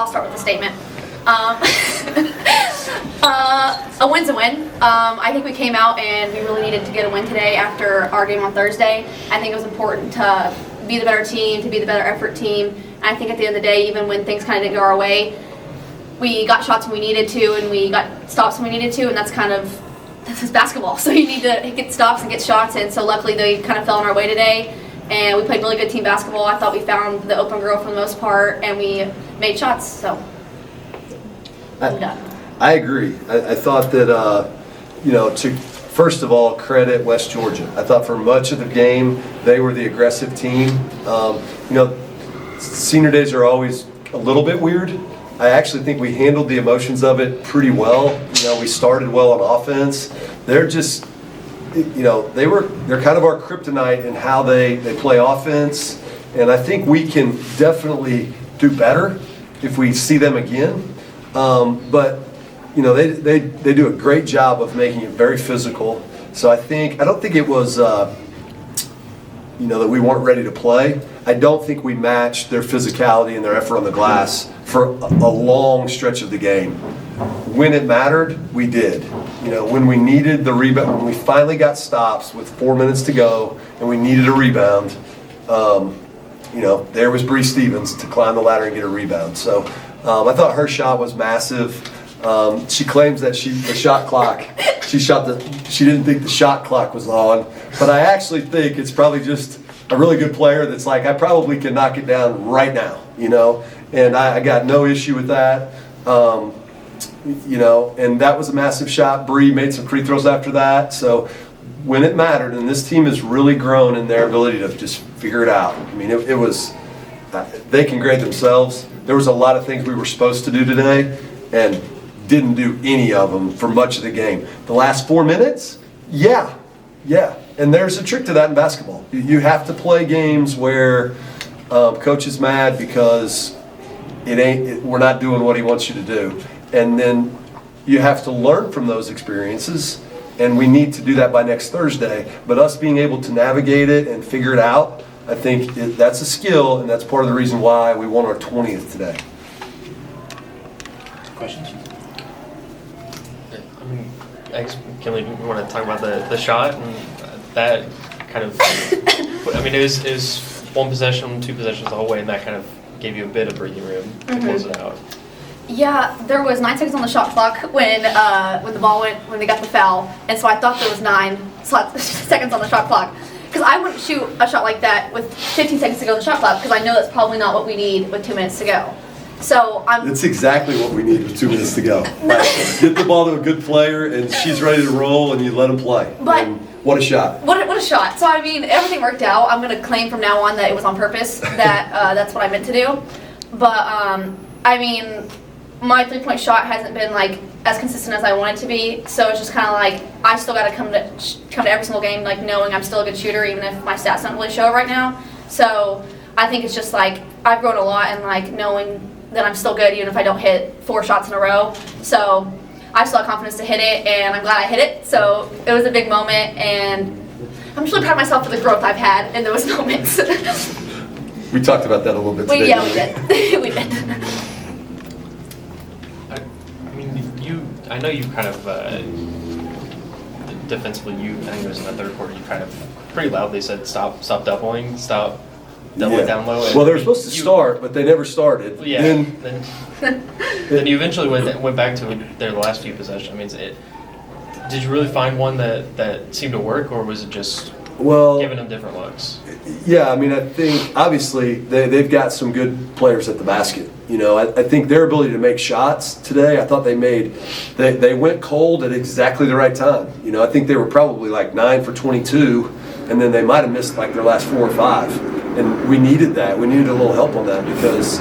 I'll start with a statement. A win's a win. I think we came out and we really needed to get a win today after our game on Thursday. I think it was important to be the better team, to be the better effort team. And I think at the end of the day, even when things kind of didn't go our way, we got shots when we needed to and we got stops when we needed to, and this is basketball. So you need to get stops and get shots, and so luckily they kind of fell in our way today. And we played really good team basketball. I thought we found the open girl for the most part, and we made shots, so I'm done. I agree. I thought that, to first of all, credit West Georgia. I thought for much of the game, they were the aggressive team. Senior days are always a little bit weird. I actually think we handled the emotions of it pretty well. We started well on offense. They're just, they're kind of our kryptonite in how they play offense. And I think we can definitely do better if we see them again. But they do a great job of making it very physical. So I don't think it was, that we weren't ready to play. I don't think we matched their physicality and their effort on the glass for a long stretch of the game. When it mattered, we did. When we needed the rebound, when we finally got stops with 4 minutes to go and we needed a rebound, there was Bree Stevens to climb the ladder and get a rebound. So I thought her shot was massive. She claims that she didn't think the shot clock was on, but I actually think it's probably just a really good player that's like, I probably can knock it down right now, and I got no issue with that. And that was a massive shot. Bree made some free throws after that. So when it mattered, and this team has really grown in their ability to just figure it out. I mean, it was, they can grade themselves. There was a lot of things we were supposed to do today and didn't do any of them for much of the game. The last 4 minutes, yeah. And there's a trick to that in basketball. You have to play games where coach is mad because we're not doing what he wants you to do. And then you have to learn from those experiences, and we need to do that by next Thursday. But us being able to navigate it and figure it out, I think that's a skill, and that's part of the reason why we won our 20th today. Questions? I mean, Kinley, you want to talk about the shot and that kind of? I mean, it was one possession, two possessions the whole way, and that kind of gave you a bit of breathing room to close it out. Yeah, there was 9 seconds on the shot clock when they got the foul, and so I thought there was 9 seconds on the shot clock, because I wouldn't shoot a shot like that with 15 seconds to go on the shot clock, because I know that's probably not what we need with 2 minutes to go. So It's exactly what we need with 2 minutes to go. Get the ball to a good player, and she's ready to roll, and you let them play. But and what a shot! What a shot! So I mean, everything worked out. I'm going to claim from now on that it was on purpose. That that's what I meant to do. But I mean, my 3-point shot hasn't been like as consistent as I want it to be. So it's just kind of like I still got to come to every single game like knowing I'm still a good shooter, even if my stats don't really show it right now. So I think it's just like I've grown a lot and like knowing that I'm still good even if I don't hit 4 shots in a row. So I still have confidence to hit it, and I'm glad I hit it. So it was a big moment, and I'm just really proud of myself for the growth I've had in those moments. We talked about that a little bit today. Yeah, we did. We did. I mean, I know you kind of defensively. I think it was in the third quarter. You kind of pretty loudly said, "Stop doubling, stop." Doubling down low. Well, they were supposed to start, but they never started. Yeah. Then you eventually went back to their last few possessions. I mean, did you really find one that seemed to work, or was it just giving them different looks? Yeah, I mean, I think obviously they've got some good players at the basket. I think their ability to make shots today, I thought they went cold at exactly the right time. I think they were probably like 9 for 22, and then they might have missed like their last 4 or 5. And we needed that. We needed a little help on that because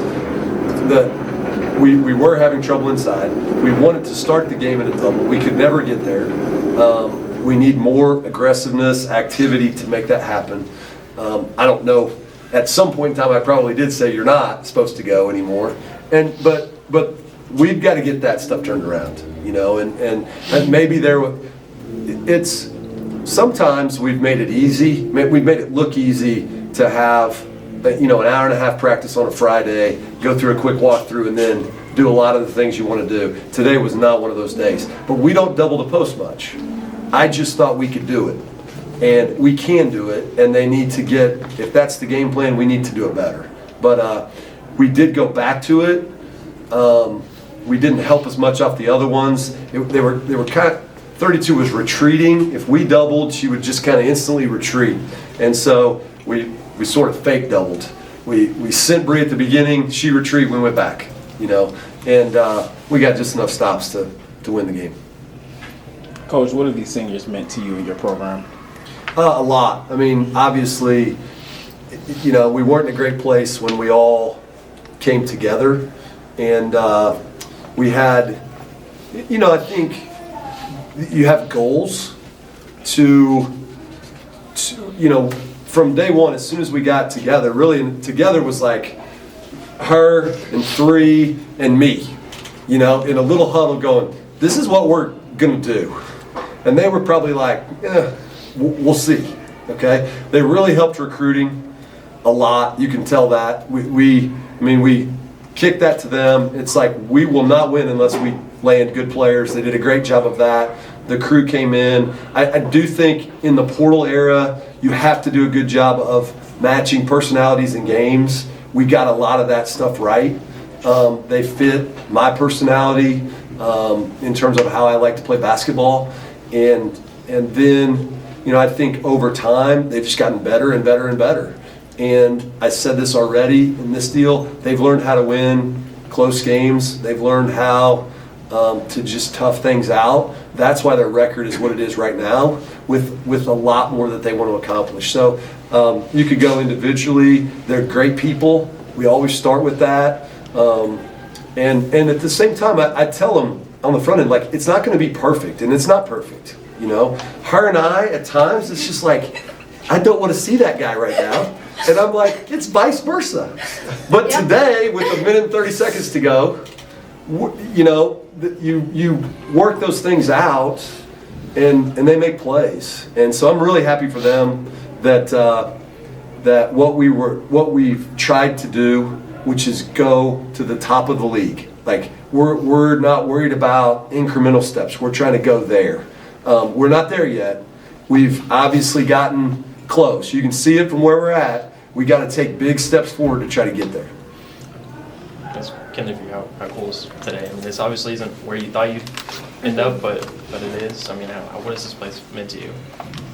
we were having trouble inside. We wanted to start the game in a double. We could never get there. We need more aggressiveness, activity to make that happen. I don't know. At some point in time, I probably did say you're not supposed to go anymore. But we've got to get that stuff turned around. And maybe sometimes we've made it easy. We've made it look easy to have an hour and a half practice on a Friday, go through a quick walkthrough, and then do a lot of the things you want to do. Today was not one of those days. But we don't double the post much. I just thought we could do it. And we can do it, and they need to get, if that's the game plan, we need to do it better. But we did go back to it. We didn't help as much off the other ones. They were kind of, 32 was retreating. If we doubled, she would just kind of instantly retreat. And so we sort of fake doubled. We sent Bree at the beginning, she retreated, we went back, and we got just enough stops to win the game. Coach, what have these seniors meant to you and your program? A lot. I mean, obviously, we weren't in a great place when we all came together, and we had, I think you have goals to from day one, as soon as we got together, really together was like her and 3 and me, in a little huddle going, this is what we're going to do. And they were probably like, we'll see, okay? They really helped recruiting a lot. You can tell that. We kicked that to them. It's like, we will not win unless we land good players. They did a great job of that. The crew came in. I do think in the portal era, you have to do a good job of matching personalities in games. We got a lot of that stuff right. They fit my personality in terms of how I like to play basketball. And then, I think over time, they've just gotten better and better and better. And I said this already in this deal, they've learned how to win close games. They've learned how to just tough things out. That's why their record is what it is right now, with a lot more that they want to accomplish. So you could go individually. They're great people. We always start with that. And at the same time, I tell them on the front end, like, it's not going to be perfect, and it's not perfect. Her and I, at times, it's just like, I don't want to see that guy right now. And I'm like, it's vice versa. But today, with a minute and 30 seconds to go, you work those things out, and they make plays. And so I'm really happy for them that what we've tried to do, which is go to the top of the league. Like, we're not worried about incremental steps. We're trying to go there. We're not there yet. We've obviously gotten close. You can see it from where we're at. We got to take big steps forward to try to get there. That's Kinley for you. How cool is today? I mean, this obviously isn't where you thought you'd end up, but it is. I mean, what has this place meant to you?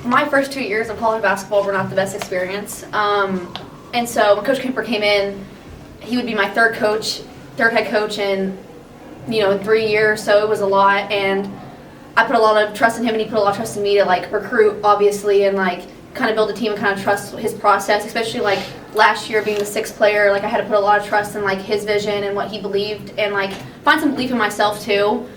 My first 2 years of college basketball were not the best experience. And so when Coach Kemper came in, he would be my third head coach in 3 years, so it was a lot. And I put a lot of trust in him, and he put a lot of trust in me to recruit, obviously, and kind of build a team and kind of trust his process, especially last year being the 6th player. I had to put a lot of trust in his vision and what he believed, and find some belief in myself too.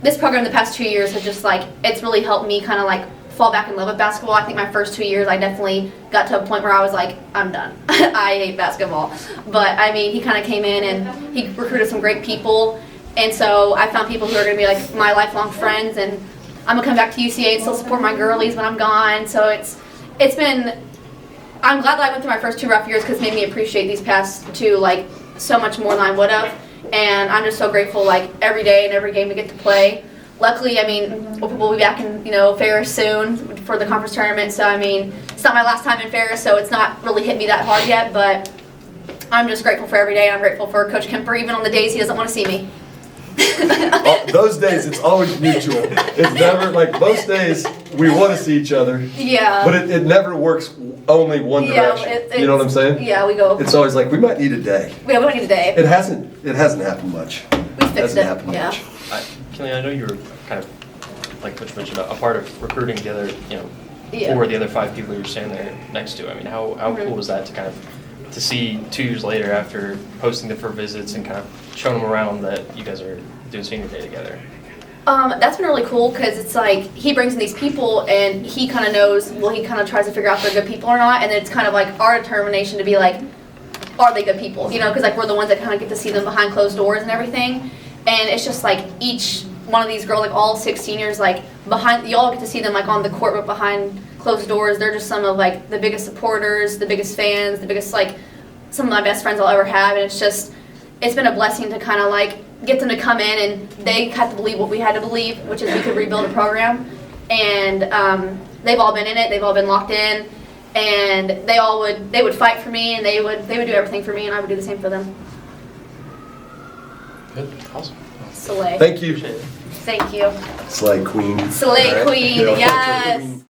This program the past 2 years has just it's really helped me kind of fall back in love with basketball. I think my first 2 years I definitely got to a point where I was like, I'm done. I hate basketball. But he kind of came in and he recruited some great people, and so I found people who are going to be my lifelong friends, and I'm going to come back to UCA and still support my girlies when I'm gone. So it's been, I'm glad that I went through my first 2 rough years, because it made me appreciate these past 2 so much more than I would have. And I'm just so grateful every day and every game we get to play. Luckily, we'll be back in Ferris soon for the conference tournament. So it's not my last time in Ferris, so it's not really hit me that hard yet. But I'm just grateful for every day. I'm grateful for Coach Kemper, even on the days he doesn't want to see me. Those days, it's always mutual. It's never most days we want to see each other. Yeah. But it never works only one direction. You know what I'm saying? Yeah, we go. It's always we might need a day. We don't need a day. It hasn't happened much. We fixed it. Yeah. Much. Kinley, I know you were kind of, like Coach mentioned, a part of recruiting the other, Yeah. 4 of the other 5 people you're standing there next to. How cool was that to see 2 years later, after hosting the 4 visits and kind of showing them around, that you guys are doing senior day together? That's been really cool, because it's he brings in these people and he kind of knows, he kind of tries to figure out if they're good people or not, and then it's kind of our determination to be are they good people? Because we're the ones that kind of get to see them behind closed doors and everything. And it's just each one of these girls, all 6 seniors, behind, you all get to see them on the court, but behind closed doors, they're just some of like the biggest supporters, the biggest fans, the biggest like some of my best friends I'll ever have, and it's been a blessing to kind of like get them to come in, and they had to believe what we had to believe, which is we could rebuild a program, and they've all been in it, they've all been locked in, and they would fight for me, and they would do everything for me, and I would do the same for them. Good, awesome. Slay. Thank you. Appreciate it. Thank you. Slay Queen. Slay All right. Queen, Yeah. yes.